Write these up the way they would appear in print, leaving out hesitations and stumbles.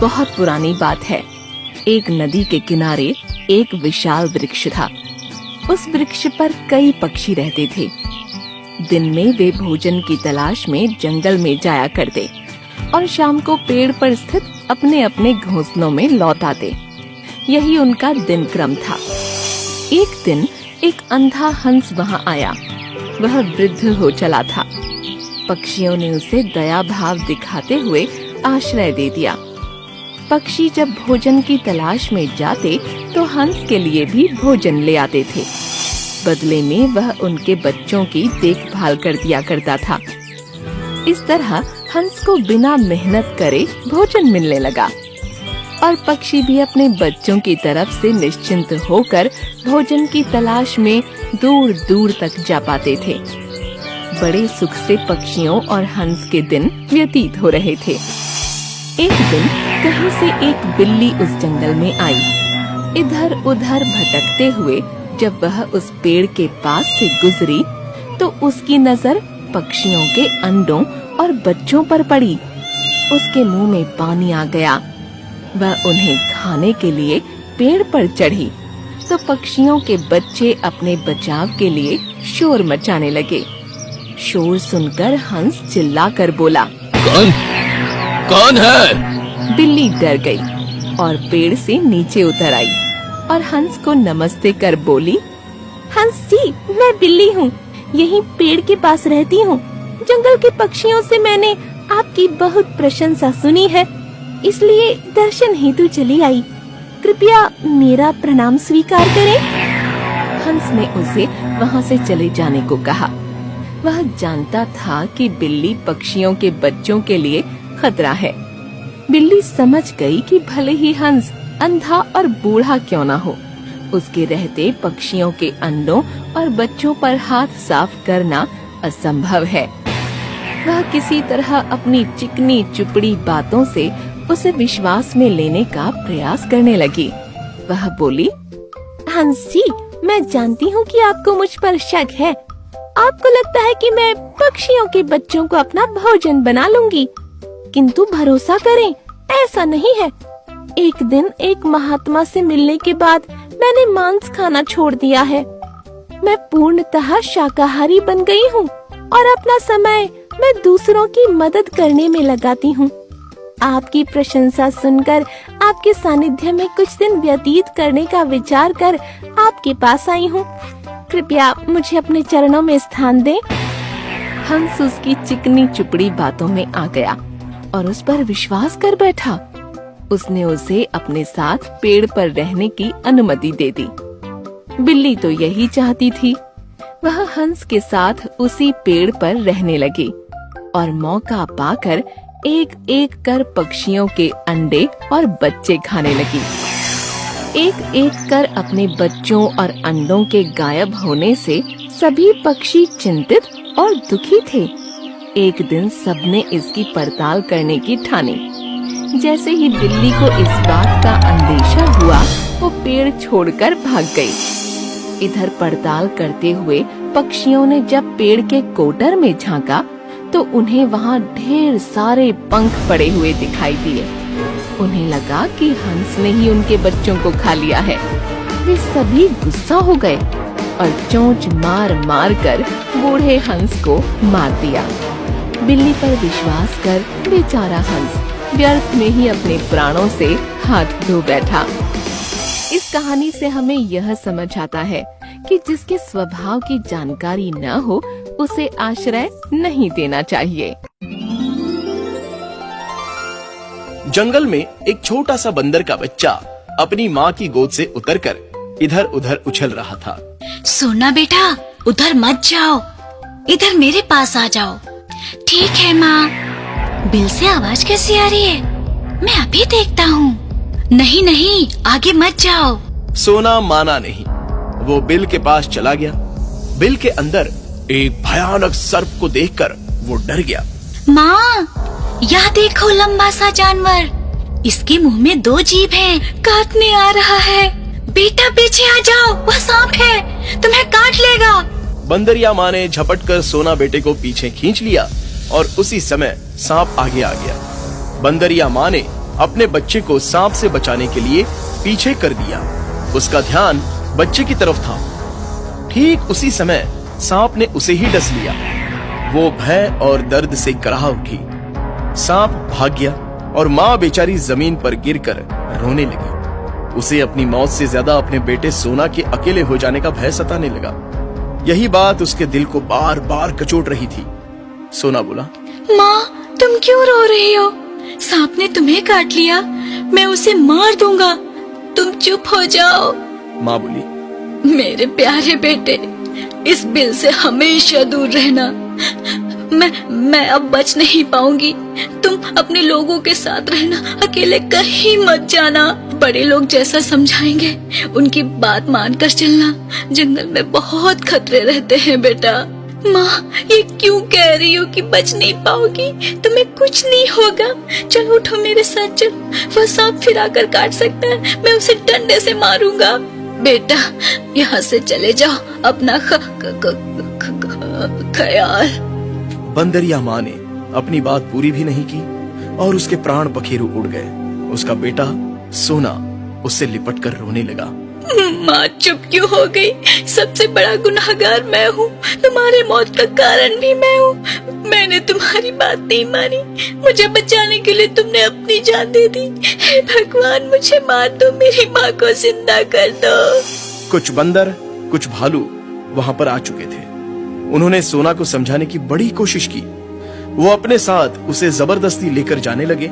बहुत पुरानी बात है। एक नदी के किनारे एक विशाल वृक्ष था। उस वृक्ष पर कई पक्षी रहते थे। दिन में वे भोजन की तलाश में जंगल में जाया करते और शाम को पेड़ पर स्थित अपने अपने घोंसलों में लौट आते। यही उनका दिन क्रम था। एक दिन एक अंधा हंस वहाँ आया। वह वृद्ध हो चला था। पक्षियों ने उसे दया भाव दिखाते हुए आश्रय दे दिया। पक्षी जब भोजन की तलाश में जाते तो हंस के लिए भी भोजन ले आते थे। बदले में वह उनके बच्चों की देखभाल कर दिया करता था। इस तरह हंस को बिना मेहनत करे भोजन मिलने लगा और पक्षी भी अपने बच्चों की तरफ से निश्चिंत होकर भोजन की तलाश में दूर दूर तक जा पाते थे। बड़े सुख से पक्षियों और हंस के दिन व्यतीत हो रहे थे। एक दिन कहीं से एक बिल्ली उस जंगल में आई। इधर उधर भटकते हुए जब वह उस पेड़ के पास से गुजरी तो उसकी नजर पक्षियों के अंडों और बच्चों पर पड़ी। उसके मुंह में पानी आ गया। वह उन्हें खाने के लिए पेड़ पर चढ़ी तो पक्षियों के बच्चे अपने बचाव के लिए शोर मचाने लगे। शोर सुनकर हंस चिल्लाकर बोला, कौन है? बिल्ली डर गई और पेड़ से नीचे उतर आई और हंस को नमस्ते कर बोली, हंस जी, मैं बिल्ली हूँ। यहीं पेड़ के पास रहती हूँ। जंगल के पक्षियों से मैंने आपकी बहुत प्रशंसा सुनी है, इसलिए दर्शन हेतु चली आई। कृपया मेरा प्रणाम स्वीकार करें। हंस ने उसे वहाँ से चले जाने को कहा। वह जानता था कि बिल्ली पक्षियों के बच्चों के लिए खतरा है। बिल्ली समझ गई कि भले ही हंस अंधा और बूढ़ा क्यों ना हो, उसके रहते पक्षियों के अंडों और बच्चों पर हाथ साफ करना असंभव है। वह किसी तरह अपनी चिकनी चुपड़ी बातों से उसे विश्वास में लेने का प्रयास करने लगी। वह बोली, हंस जी, मैं जानती हूँ कि आपको मुझ पर शक है। आपको लगता है कि मैं पक्षियों के बच्चों को अपना भोजन बना लूंगी, किंतु भरोसा करें, ऐसा नहीं है। एक दिन एक महात्मा से मिलने के बाद मैंने मांस खाना छोड़ दिया है। मैं पूर्णतः शाकाहारी बन गई हूँ और अपना समय मैं दूसरों की मदद करने में लगाती हूँ। आपकी प्रशंसा सुनकर आपके सानिध्य में कुछ दिन व्यतीत करने का विचार कर आपके पास आई हूँ। कृपया मुझे अपने चरणों में स्थान दें। हंस उसकी चिकनी चुपड़ी बातों में आ गया और उस पर विश्वास कर बैठा। उसने उसे अपने साथ पेड़ पर रहने की अनुमति दे दी। बिल्ली तो यही चाहती थी। वह हंस के साथ उसी पेड़ पर रहने लगी और मौका पाकर एक एक कर पक्षियों के अंडे और बच्चे खाने लगी। एक एक कर अपने बच्चों और अंडों के गायब होने से सभी पक्षी चिंतित और दुखी थे। एक दिन सबने इसकी पड़ताल करने की ठानी। जैसे ही बिल्ली को इस बात का अंदेशा हुआ, वो पेड़ छोड़कर भाग गई। इधर पड़ताल करते हुए पक्षियों ने जब पेड़ के कोटर में झांका तो उन्हें वहाँ ढेर सारे पंख पड़े हुए दिखाई दिए। उन्हें लगा कि हंस ने ही उनके बच्चों को खा लिया है। वे सभी गुस्सा हो गए और चोंच मार मार कर बूढ़े हंस को मार दिया। बिल्ली पर विश्वास कर बेचारा हंस व्यर्थ में ही अपने प्राणों से हाथ धो बैठा। इस कहानी से हमें यह समझ आता है कि जिसके स्वभाव की जानकारी न हो उसे आश्रय नहीं देना चाहिए। जंगल में एक छोटा सा बंदर का बच्चा अपनी माँ की गोद से उतरकर इधर उधर उछल रहा था। सोना बेटा, उधर मत जाओ, इधर मेरे पास आ जाओ। ठीक है माँ। बिल से आवाज कैसी आ रही है? मैं अभी देखता हूँ। नहीं नहीं, आगे मत जाओ। सोना माना नहीं। वो बिल के पास चला गया। बिल के अंदर एक भयानक सर्प को देखकर वो डर गया। माँ, यह देखो लंबा सा जानवर। इसके मुंह में 2 जीभ हैं, काटने आ रहा है। बेटा पीछे आ जाओ, वह सांप है, तुम्हें काट लेगा। बंदरिया माँ ने झपट कर सोना बेटे को पीछे खींच लिया और उसी समय सांप आगे आ गया। बंदरिया माँ ने अपने बच्चे को सांप से बचाने के लिए पीछे कर दिया। उसका ध्यान बच्चे की तरफ था। ठीक उसी समय सांप ने उसे ही डस लिया। वो भय और दर्द से कराह उठी। सांप भाग गया और माँ बेचारी जमीन पर गिरकर रोने लगी। उसे अपनी मौत से ज्यादा अपने बेटे सोना के अकेले हो जाने का भय सताने लगा। यही बात उसके दिल को बार बार कचोट रही थी। सोना बोला, माँ तुम क्यों रो रही हो? सांप ने तुम्हें काट लिया, मैं उसे मार दूंगा, तुम चुप हो जाओ। माँ बोली, मेरे प्यारे बेटे, इस बिल से हमेशा दूर रहना। मैं अब बच नहीं पाऊंगी। तुम अपने लोगों के साथ रहना, अकेले कहीं मत जाना। बड़े लोग जैसा समझाएंगे उनकी बात मानकर चलना। जंगल में बहुत खतरे रहते हैं बेटा। माँ ये क्यों कह रही हो कि बच नहीं पाओगी? तुम्हें कुछ नहीं होगा। चलो उठो मेरे साथ चलो। वह सांप फिर आकर काट सकता है, मैं उसे डंडे से मारूंगा। बेटा यहाँ से चले जाओ, अपना ख्याल। बंदरिया माँ ने अपनी बात पूरी भी नहीं की और उसके प्राण पखेरु उड़ गए। उसका बेटा सोना उससे लिपट कर रोने लगा। माँ चुप क्यों हो गई? सबसे बड़ा गुनाहगार मैं हूँ, तुम्हारी मौत का कारण भी मैं हूँ। मैंने तुम्हारी बात नहीं मानी, मुझे बचाने के लिए तुमने अपनी जान दे दी। हे भगवान मुझे मार दो, मेरी माँ को जिंदा कर दो। कुछ बंदर कुछ भालू वहां पर आ चुके थे। उन्होंने सोना को समझाने की बड़ी कोशिश की। वो अपने साथ उसे जबरदस्ती लेकर जाने लगे,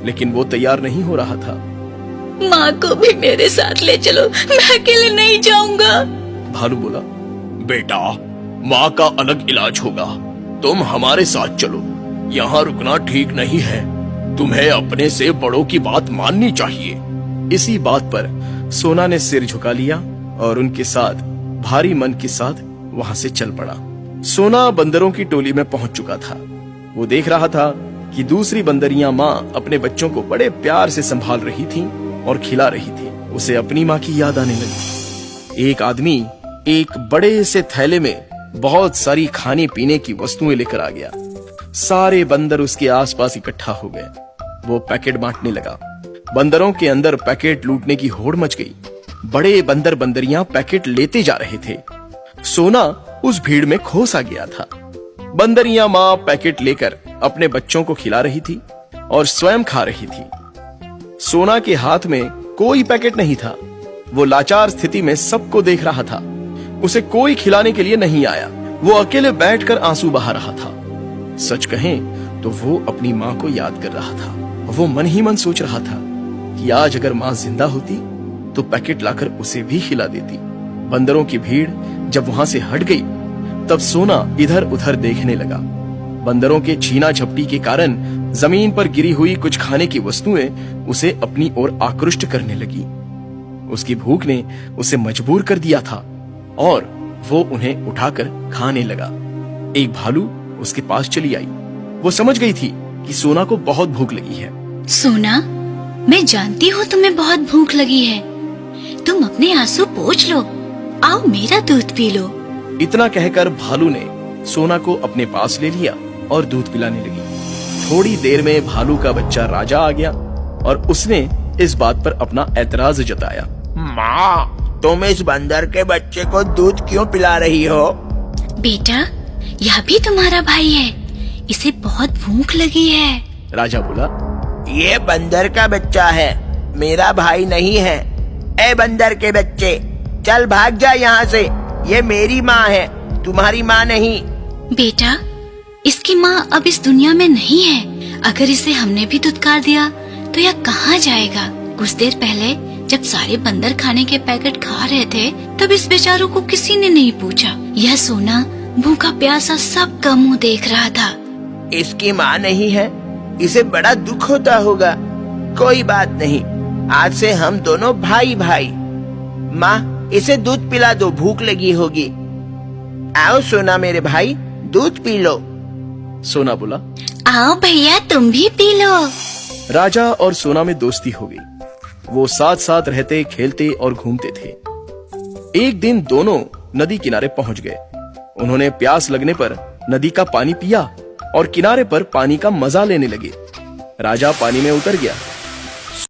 लेकिन वो तैयार नहीं हो रहा था। माँ को भी मेरे साथ ले चलो, मैं अकेले नहीं जाऊंगा। भालू बोला, बेटा माँ का अलग इलाज होगा, तुम हमारे साथ चलो। यहाँ रुकना ठीक नहीं है, तुम्हें अपने से बड़ों की बात माननी चाहिए। इसी बात पर सोना ने सिर झुका लिया और उनके साथ भारी मन के साथ वहां से चल पड़ा। सोना बंदरों की टोली में पहुंच चुका था। वो देख रहा था कि दूसरी बंदरियां माँ अपने बच्चों को बड़े प्यार से संभाल रही थीं और खिला रही थी। उसे अपनी माँ की याद आने लगी। एक आदमी एक बड़े से थैले में बहुत सारी खाने पीने की वस्तुएं लेकर आ गया। सारे बंदर उसके आसपास इकट्ठा हो गए। वो पैकेट बांटने लगा। बंदरों के अंदर पैकेट लूटने की होड़ मच गई। बड़े बंदर बंदरियां पैकेट लेते जा रहे थे। सोना उस भीड़ में खो सा गया था। बंदरियां माँ पैकेट लेकर अपने बच्चों को खिला रही थी और स्वयं खा रही थी। सोना के हाथ में कोई पैकेट नहीं था। वो लाचार स्थिति में सबको देख रहा था। उसे कोई खिलाने के लिए नहीं आया। वो अकेले बैठकर आंसू बहा रहा था। सच कहें तो वो अपनी माँ को याद कर रहा था। वो मन ही मन सोच रहा था कि आज अगर माँ जिंदा होती तो पैकेट लाकर उसे भी खिला देती। बंदरों की भीड़ जब वहां से हट गई तब सोना इधर उधर देखने लगा। बंदरों के छीना झपटी के कारण जमीन पर गिरी हुई कुछ खाने की वस्तुएं उसे अपनी ओर आकृष्ट करने लगी। उसकी भूख ने उसे मजबूर कर दिया था और वो उन्हें उठाकर खाने लगा। एक भालू उसके पास चली आई। वो समझ गई थी कि सोना को बहुत भूख लगी है। सोना, मैं जानती हूँ तुम्हें बहुत भूख लगी है। तुम अपने आंसू पोंछ लो, आओ मेरा दूध पी लो। इतना कहकर भालू ने सोना को अपने पास ले लिया और दूध पिलाने लगी। थोड़ी देर में भालू का बच्चा राजा आ गया और उसने इस बात पर अपना ऐतराज जताया। माँ, तुम इस बंदर के बच्चे को दूध क्यों पिला रही हो? बेटा, यह भी तुम्हारा भाई है, इसे बहुत भूख लगी है। राजा बोला, ये बंदर का बच्चा है, मेरा भाई नहीं है। ए बंदर के बच्चे, चल भाग जा यहाँ से। ये मेरी माँ है, तुम्हारी माँ नहीं। बेटा, इसकी माँ अब इस दुनिया में नहीं है। अगर इसे हमने भी दुत्कार दिया तो यह कहाँ जाएगा? कुछ देर पहले जब सारे बंदर खाने के पैकेट खा रहे थे तब इस बेचारों को किसी ने नहीं पूछा। यह सोना भूखा प्यासा सबका मुंह देख रहा था। इसकी माँ नहीं है, इसे बड़ा दुख होता होगा। कोई बात नहीं, आज से हम दोनों भाई भाई। माँ, इसे दूध पिला दो, भूख लगी होगी। आओ सोना मेरे भाई, दूध पी लो। सोना बोला, आओ भैया तुम भी पी लो। राजा और सोना में दोस्ती हो गई। वो साथ साथ रहते, खेलते और घूमते थे। एक दिन दोनों नदी किनारे पहुंच गए। उन्होंने प्यास लगने पर नदी का पानी पिया और किनारे पर पानी का मजा लेने लगे। राजा पानी में उतर गया